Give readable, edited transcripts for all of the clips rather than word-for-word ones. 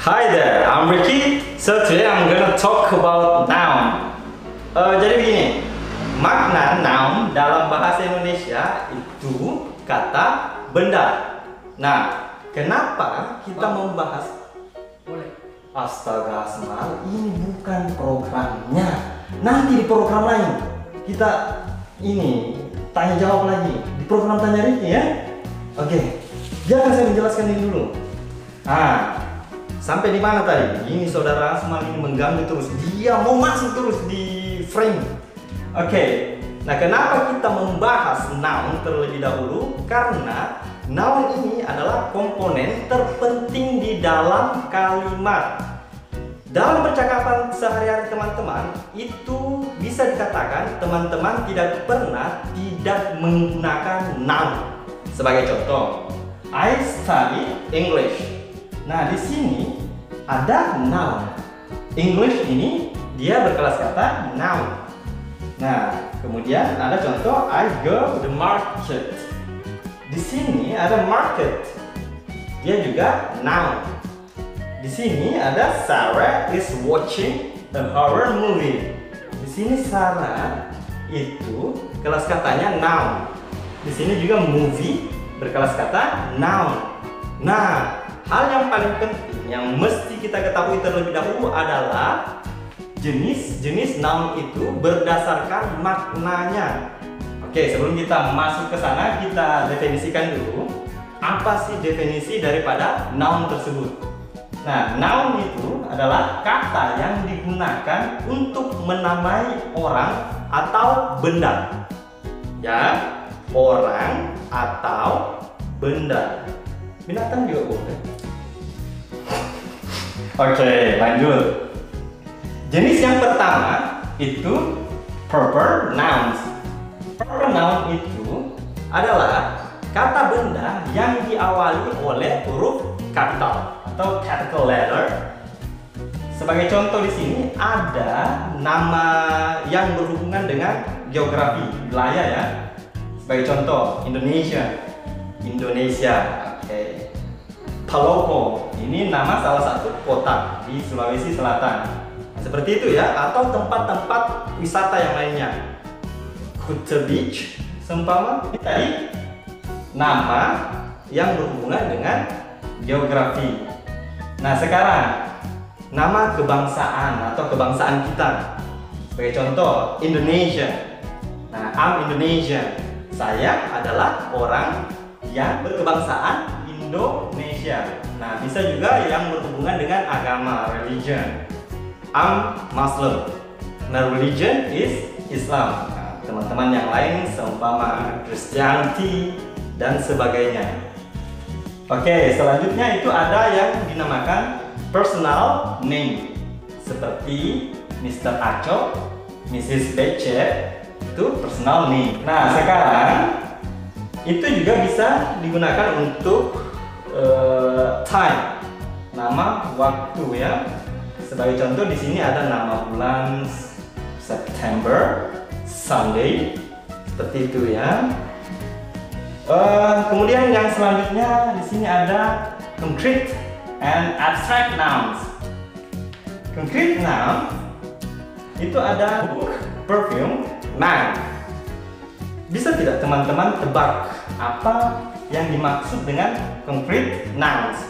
Hi there, I'm Ricky. So today I'm gonna talk about noun. Jadi begini, makna noun dalam bahasa Indonesia itu kata benda. Nah, kenapa kita membahas? Boleh. Astaga, Asmal, ini bukan programnya. Nanti di program lain kita ini tanya jawab lagi di program tanya Ricky ya. Oke, biarkan saya menjelaskan ini dulu. Sampai di mana tadi? Ini saudara Asmal ini mengganggu terus. Dia mau masuk terus di frame. Oke. Nah, kenapa kita membahas noun terlebih dahulu? Karena noun ini adalah komponen terpenting di dalam kalimat. Dalam percakapan sehari-hari teman-teman, itu bisa dikatakan teman-teman tidak pernah tidak menggunakan noun. Sebagai contoh, I study English. Nah, di sini ada noun. English ini dia berkelas kata noun. Nah, kemudian ada contoh I go to the market. Di sini ada market. Dia juga noun. Di sini ada Sarah is watching a horror movie. Di sini Sarah itu kelas katanya noun. Di sini juga movie berkelas kata noun. Nah, hal yang paling penting yang mesti kita ketahui terlebih dahulu adalah jenis-jenis noun itu berdasarkan maknanya. Oke, sebelum kita masuk ke sana, kita definisikan dulu apa sih definisi daripada noun tersebut. Nah, noun itu adalah kata yang digunakan untuk menamai orang atau benda. Ya, orang atau benda. Binatang juga boleh. Oke, lanjut. Jenis yang pertama itu proper nouns. Proper noun itu adalah kata benda yang diawali oleh huruf kapital atau capital letter. Sebagai contoh di sini ada nama yang berhubungan dengan geografi, wilayah ya. Sebagai contoh Indonesia. Oke. Palopo, ini nama salah satu kota di Sulawesi Selatan. Nah, seperti itu ya, atau tempat-tempat wisata yang lainnya. Kuta Beach, seumpama tadi nama yang berhubungan dengan geografi. Nah, sekarang nama kebangsaan atau kebangsaan kita. Sebagai contoh Indonesia. Nah, I'm Indonesia. Saya adalah orang yang berkebangsaan Indonesia. Nah, bisa juga yang berhubungan dengan agama, religion. I'm Muslim. Nah, religion is Islam. Nah, teman-teman yang lain seumpama Christianity dan sebagainya. Oke, selanjutnya itu ada yang dinamakan personal name. Seperti Mr. Aco, Mrs. Becet, itu personal name. Nah, sekarang itu juga bisa digunakan untuk time, nama waktu ya. Sebagai contoh di sini ada nama bulan September, Sunday, seperti itu ya. Kemudian yang selanjutnya di sini ada concrete and abstract nouns. Concrete noun itu ada book, perfume, man. Bisa tidak teman-teman tebak apa yang dimaksud dengan concrete nouns?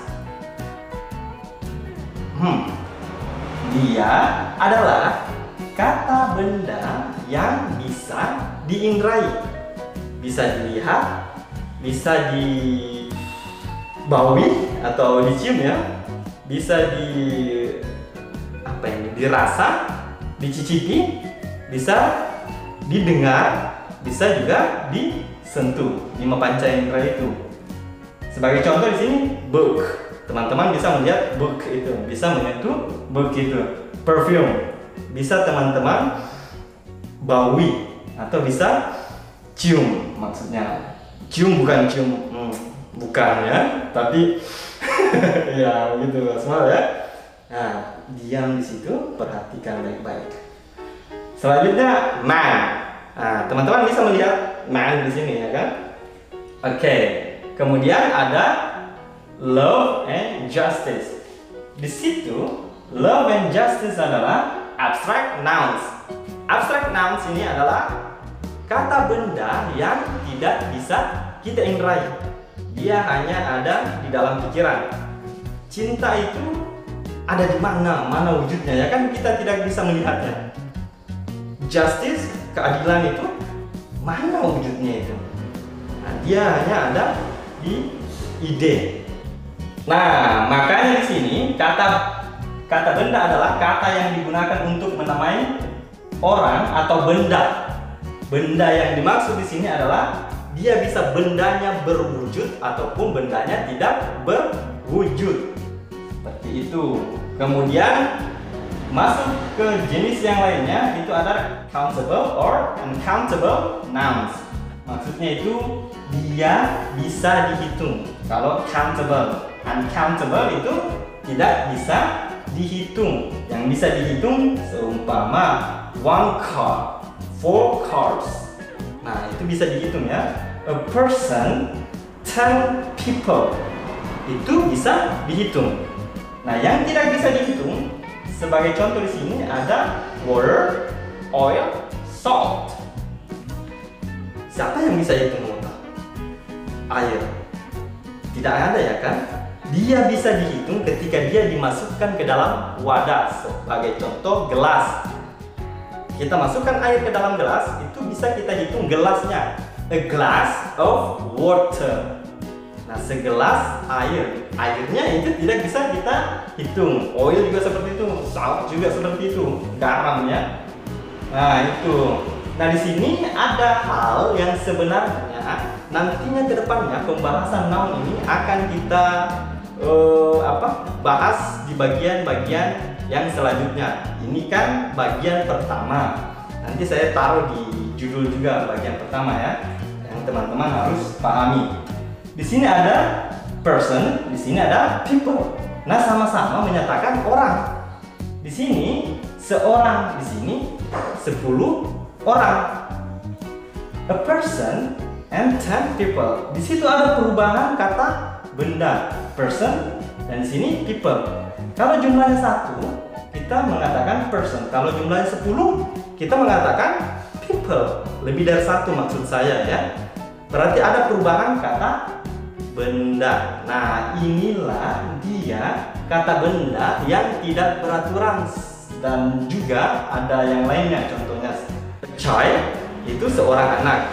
Dia adalah kata benda yang bisa diindrai, bisa dilihat, bisa dibaui atau dicium ya, bisa dirasa, dicicipi, bisa didengar, bisa juga disentuh. 5 panca indera itu. Sebagai contoh di sini book. Teman-teman bisa melihat book itu, bisa menyentuh book itu. Perfume bisa teman-teman baui atau bisa cium, maksudnya cium bukan cium, bukan ya, tapi ya gitu semua ya. Nah, diam di situ, perhatikan baik-baik. Selanjutnya man. Nah, teman-teman bisa melihat man di sini ya kan? Oke. Kemudian ada love and justice. Di situ love and justice adalah abstract nouns. Abstract nouns ini adalah kata benda yang tidak bisa kita indrai. Dia hanya ada di dalam pikiran. Cinta itu ada di mana wujudnya, ya kan, kita tidak bisa melihatnya. Justice, keadilan itu mana wujudnya itu? Nah, dia hanya ada di ide. Nah, makanya di sini kata benda adalah kata yang digunakan untuk menamai orang atau benda. Benda yang dimaksud di sini adalah dia bisa bendanya berwujud ataupun bendanya tidak berwujud. Seperti itu. Kemudian masuk ke jenis yang lainnya, itu ada countable or uncountable nouns. Maksudnya itu dia bisa dihitung. Kalau countable, uncountable itu tidak bisa dihitung. Yang bisa dihitung seumpama one car, 4 cars. Nah, itu bisa dihitung ya. A person, 10 people. Itu bisa dihitung. Nah, yang tidak bisa dihitung sebagai contoh di sini ada water, oil, salt. Siapa yang bisa hitung water? Air. Tidak ada, ya kan? Dia bisa dihitung ketika dia dimasukkan ke dalam wadah. Sebagai contoh, gelas. Kita masukkan air ke dalam gelas, itu bisa kita hitung gelasnya. A glass of water. Nah, segelas air. Airnya itu tidak bisa kita hitung. Oil juga seperti itu, salt juga seperti itu, garam ya. Nah, itu. Nah, di sini ada hal yang sebenarnya nantinya ke depannya pembahasan noun ini akan kita bahas di bagian-bagian yang selanjutnya. Ini kan bagian pertama. Nanti saya taruh di judul juga bagian pertama ya, yang teman-teman harus pahami. Di sini ada person, di sini ada people. Nah, sama-sama menyatakan orang. Di sini seorang, di sini 10 orang. A person and 10 people. Di situ ada perubahan kata benda, person, dan di sini people. Kalau jumlahnya 1, kita mengatakan person. Kalau jumlahnya 10, kita mengatakan people. Lebih dari 1 maksud saya ya. Berarti ada perubahan kata benda. Nah, inilah dia kata benda yang tidak beraturan. Dan juga ada yang lainnya, contohnya child itu seorang anak,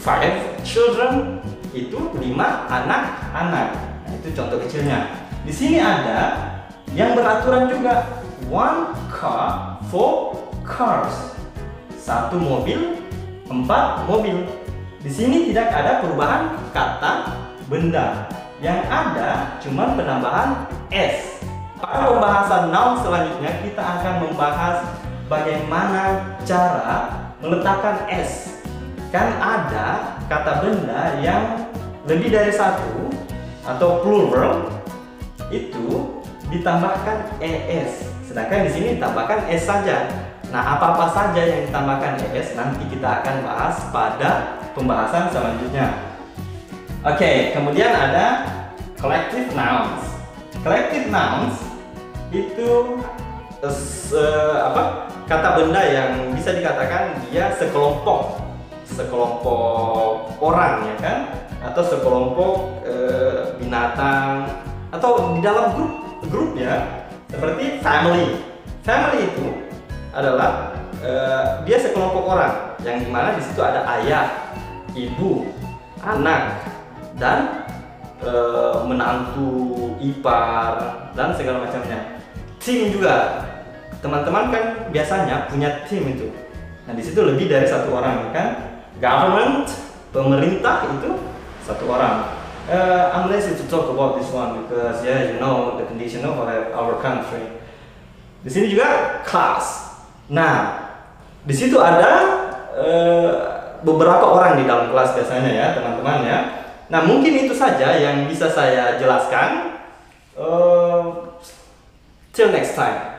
5 children itu 5 anak-anak. Nah, itu contoh kecilnya. Di sini ada yang beraturan juga, 1 car, 4 cars. 1 mobil, 4 mobil. Di sini tidak ada perubahan kata benda. Yang ada cuma penambahan s. Pada pembahasan noun selanjutnya kita akan membahas bagaimana cara meletakkan s. Kan ada kata benda yang lebih dari 1 atau plural itu ditambahkan es. Sedangkan di sini ditambahkan s saja. Nah, apa-apa saja yang ditambahkan es nanti kita akan bahas pada pembahasan selanjutnya. Oke, kemudian ada collective nouns. Collective nouns itu kata benda yang bisa dikatakan dia sekelompok orang, ya kan, atau sekelompok binatang, atau di dalam grup ya, seperti family. Family itu adalah dia sekelompok orang yang dimana di situ ada ayah, ibu, anak, dan menantu, ipar, dan segala macamnya. Tim juga, teman-teman kan biasanya punya tim itu. Nah, di situ lebih dari 1 orang, kan? Government, pemerintah itu 1 orang. I'm lazy to talk about this one because you know the condition of our country. Di sini juga class. Nah, di situ ada beberapa orang di dalam kelas biasanya ya, teman-teman ya. Nah, mungkin itu saja yang bisa saya jelaskan. Till next time.